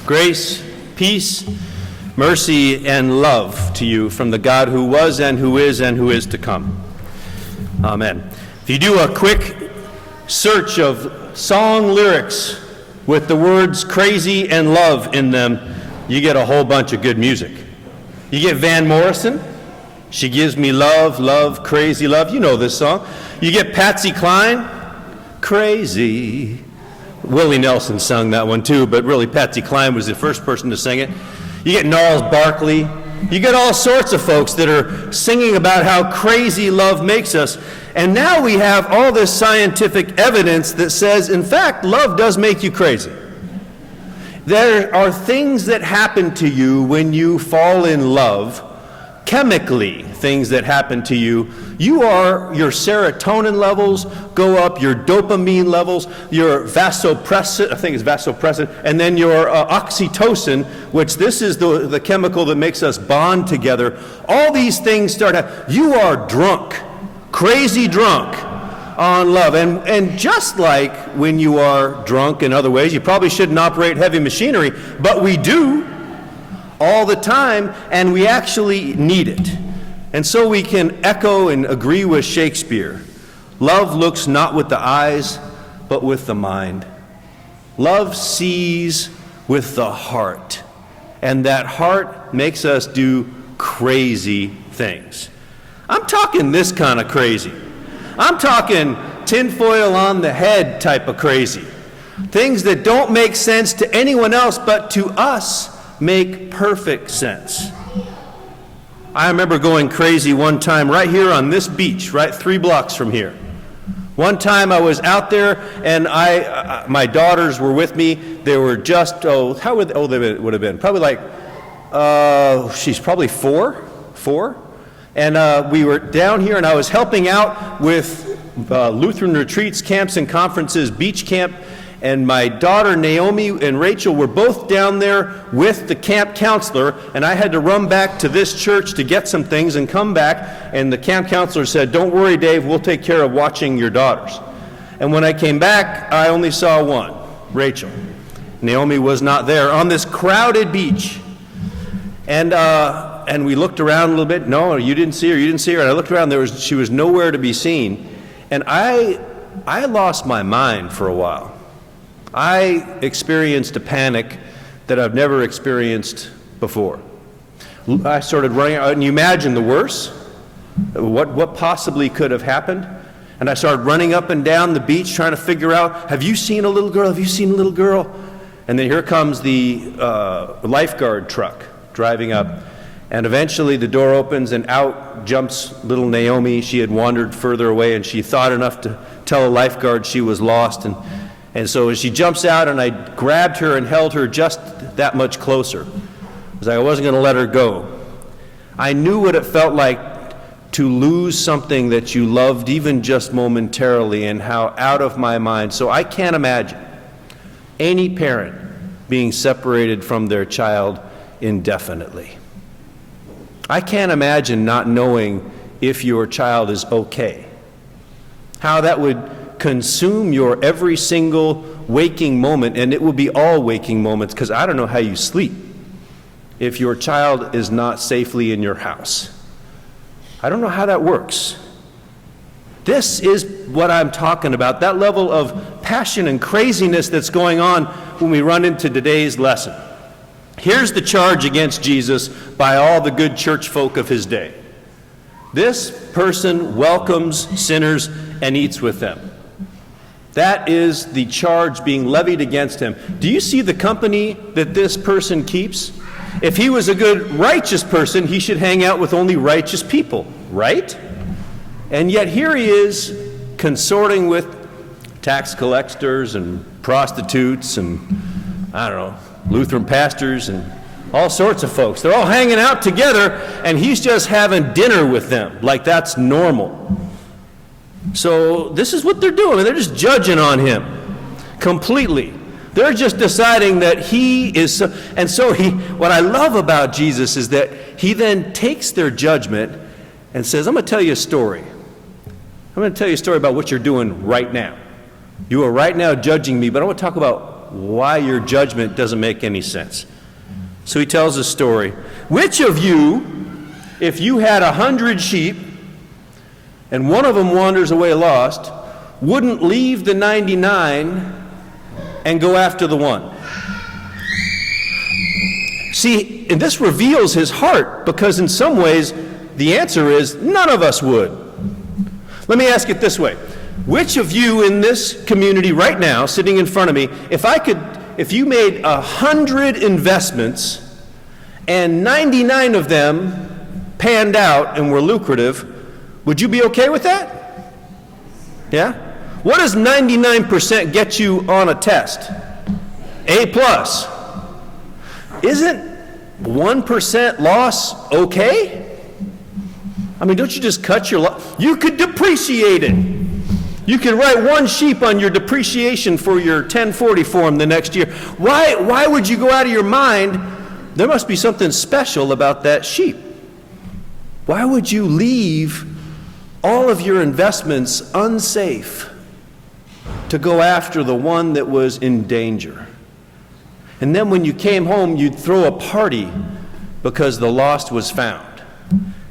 Grace, peace, mercy, and love to you from the God who was and who is to come. Amen. If you do a quick search of song lyrics with the words crazy and love in them, you get a whole bunch of good music. You get Van Morrison, She Gives Me Love, Love, Crazy Love. You know this song. You get Patsy Cline, Crazy. Willie Nelson sung that one too, but really Patsy Cline was the first person to sing it. You get Gnarls Barkley. You get all sorts of folks that are singing about how crazy love makes us. And now we have all this scientific evidence that says, in fact, love does make you crazy. There are things that happen to you when you fall in love, chemically, things that happen to you. Your serotonin levels go up, your dopamine levels, your vasopressin, I think it's vasopressin, and then your oxytocin, which this is the chemical that makes us bond together. All these things start happening. You are drunk, crazy drunk on love. And just like when you are drunk in other ways, you probably shouldn't operate heavy machinery, but we do all the time, and we actually need it. And so we can echo and agree with Shakespeare. Love looks not with the eyes, but with the mind. Love sees with the heart. And that heart makes us do crazy things. I'm talking this kind of crazy. I'm talking tinfoil on the head type of crazy. Things that don't make sense to anyone else, but to us make perfect sense. I remember going crazy one time right here on this beach, right 3 blocks from here. One time I was out there and my daughters were with me. They were just, they would have been probably like, she's probably four. And we were down here and I was helping out with Lutheran retreats, camps and conferences, beach camp. And my daughter Naomi and Rachel were both down there with the camp counselor, and I had to run back to this church to get some things and come back, and the camp counselor said, "Don't worry, Dave, we'll take care of watching your daughters." And when I came back, I only saw one, Rachel. Naomi was not there on this crowded beach. And we looked around a little bit. No, you didn't see her. And I looked around, she was nowhere to be seen. And I lost my mind for a while. I experienced a panic that I've never experienced before. I started running out, and you imagine the worst, what possibly could have happened. And I started running up and down the beach trying to figure out, have you seen a little girl? Have you seen a little girl? And then here comes the lifeguard truck driving up. And eventually the door opens and out jumps little Naomi. She had wandered further away, and she thought enough to tell a lifeguard she was lost. And so as she jumps out, and I grabbed her and held her just that much closer, because I wasn't going to let her go. I knew what it felt like to lose something that you loved even just momentarily, and how out of my mind. So I can't imagine any parent being separated from their child indefinitely. I can't imagine not knowing if your child is okay. How that would consume your every single waking moment, and it will be all waking moments, because I don't know how you sleep if your child is not safely in your house. I don't know how that works. This is what I'm talking about, that level of passion and craziness that's going on when we run into today's lesson. Here's the charge against Jesus by all the good church folk of his day. This person welcomes sinners and eats with them. That is the charge being levied against him. Do you see the company that this person keeps? If he was a good, righteous person, he should hang out with only righteous people, right? And yet here he is consorting with tax collectors and prostitutes and, Lutheran pastors and all sorts of folks. They're all hanging out together, and he's just having dinner with them like that's normal. So this is what they're doing. They're just judging on him completely. They're just deciding that he is, what I love about Jesus is that he then takes their judgment and says, I'm going to tell you a story. I'm going to tell you a story about what you're doing right now. You are right now judging me, but I want to talk about why your judgment doesn't make any sense. So he tells a story. Which of you, if you had 100 sheep and one of them wanders away lost, wouldn't leave the 99 and go after the one? See, and this reveals his heart, because in some ways the answer is none of us would. Let me ask it this way. Which of you in this community right now, sitting in front of me, if you made 100 investments and 99 of them panned out and were lucrative, would you be okay with that? Yeah? What does 99% get you on a test? A plus. Isn't 1% loss okay? I mean, don't you just cut your loss? You could depreciate it. You can write one sheep on your depreciation for your 1040 form the next year. Why would you go out of your mind? There must be something special about that sheep. Why would you leave all of your investments unsafe to go after the one that was in danger? And then when you came home, you'd throw a party because the lost was found.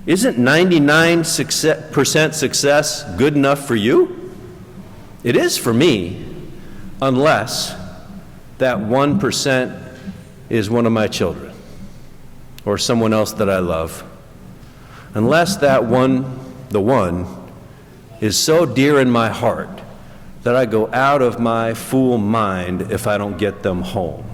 Isn't 99% success good enough for you? It is for me, unless that 1% is one of my children or someone else that I love. Unless that one, the one, is so dear in my heart that I go out of my fool mind if I don't get them home.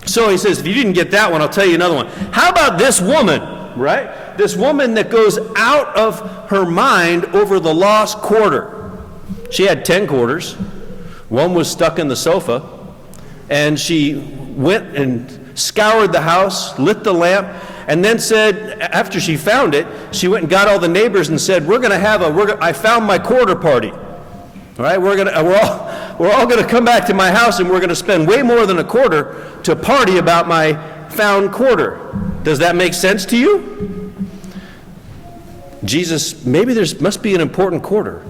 So he says, if you didn't get that one, I'll tell you another one. How about this woman, right? This woman that goes out of her mind over the lost quarter. She had 10 quarters. One was stuck in the sofa. And she went and scoured the house, lit the lamp, and then said, after she found it, she went and got all the neighbors and said, I found my quarter party. All right, we're all going to come back to my house, and we're going to spend way more than a quarter to party about my found quarter. Does that make sense to you? Jesus, maybe there must be an important quarter.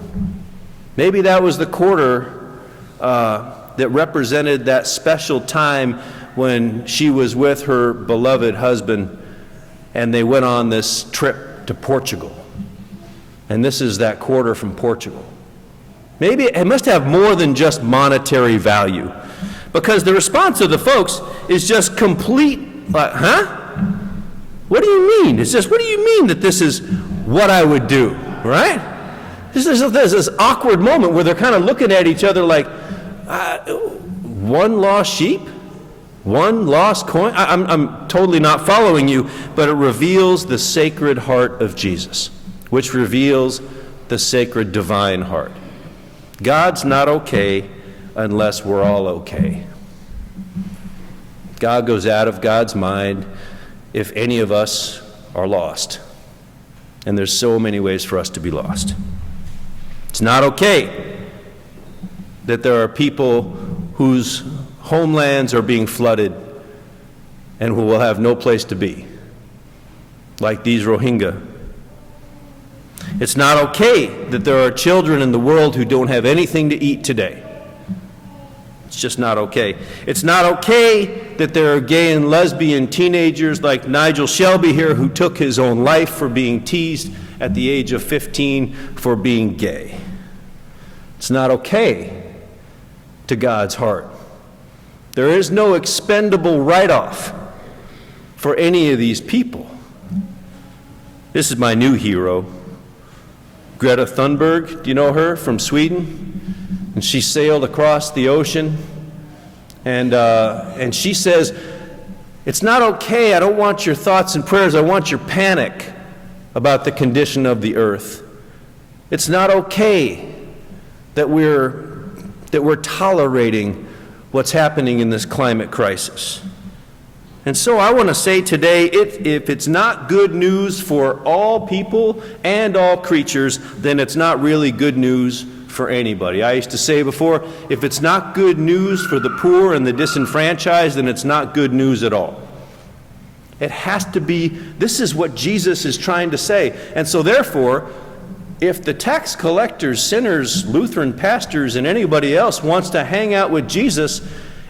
Maybe that was the quarter that represented that special time when she was with her beloved husband and they went on this trip to Portugal. And this is that quarter from Portugal. Maybe it must have more than just monetary value, because the response of the folks is just complete, huh? What do you mean? It's just, what do you mean that this is what I would do, right? There's this awkward moment where they're kind of looking at each other like, one lost sheep? One lost coin? I'm totally not following you, but it reveals the sacred heart of Jesus, which reveals the sacred divine heart. God's not okay unless we're all okay. God goes out of God's mind if any of us are lost. And there's so many ways for us to be lost. It's not okay that there are people whose homelands are being flooded and who will have no place to be, like these Rohingya. It's not okay that there are children in the world who don't have anything to eat today. It's just not okay. It's not okay that there are gay and lesbian teenagers like Nigel Shelby here who took his own life for being teased at the age of 15 for being gay. It's not okay to God's heart. There is no expendable write-off for any of these people. This is my new hero, Greta Thunberg. Do you know her? From Sweden. And she sailed across the ocean. And she says, it's not okay. I don't want your thoughts and prayers. I want your panic about the condition of the earth. It's not okay that we're tolerating what's happening in this climate crisis. And so I want to say today, if it's not good news for all people and all creatures, then it's not really good news for anybody. I used to say before, if it's not good news for the poor and the disenfranchised, then it's not good news at all. It has to be, this is what Jesus is trying to say. And so therefore, if the tax collectors, sinners, Lutheran pastors, and anybody else wants to hang out with Jesus,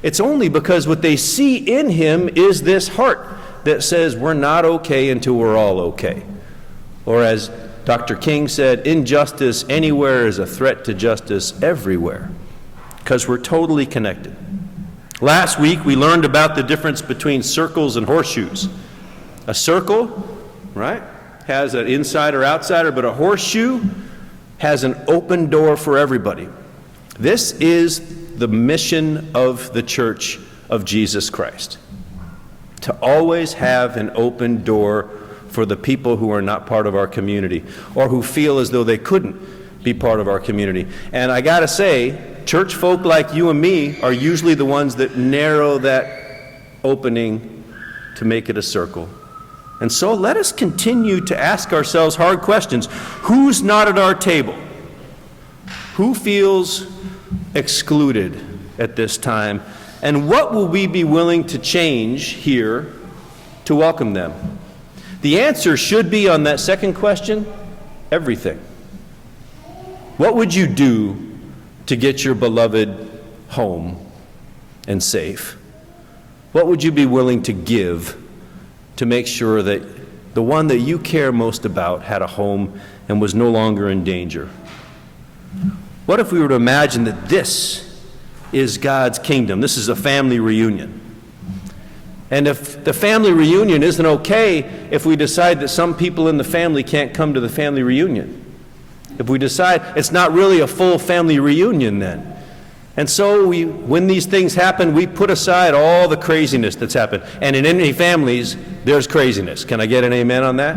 it's only because what they see in him is this heart that says we're not okay until we're all okay. Or as Dr. King said, injustice anywhere is a threat to justice everywhere, because we're totally connected. Last week we learned about the difference between circles and horseshoes. A circle, right, has an insider, outsider, but a horseshoe has an open door for everybody. This is the mission of the Church of Jesus Christ, to always have an open door for the people who are not part of our community or who feel as though they couldn't be part of our community. And I gotta say, church folk like you and me are usually the ones that narrow that opening to make it a circle. And so let us continue to ask ourselves hard questions. Who's not at our table? Who feels excluded at this time? And what will we be willing to change here to welcome them? The answer should be on that second question, everything. What would you do to get your beloved home and safe? What would you be willing to give to make sure that the one that you care most about had a home and was no longer in danger? What if we were to imagine that this is God's kingdom? This is a family reunion. And if the family reunion isn't okay, if we decide that some people in the family can't come to the family reunion, if we decide it's not really a full family reunion then. And so when these things happen, we put aside all the craziness that's happened. And in any families, there's craziness. Can I get an amen on that?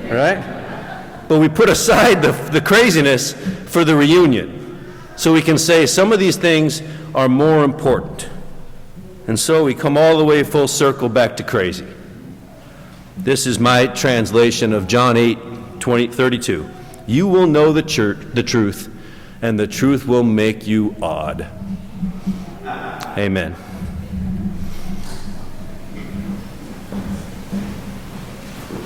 All right? But we put aside the craziness for the reunion. So we can say some of these things are more important. And so we come all the way full circle back to crazy. This is my translation of John 8:32. You will know the truth, and the truth will make you odd. Amen.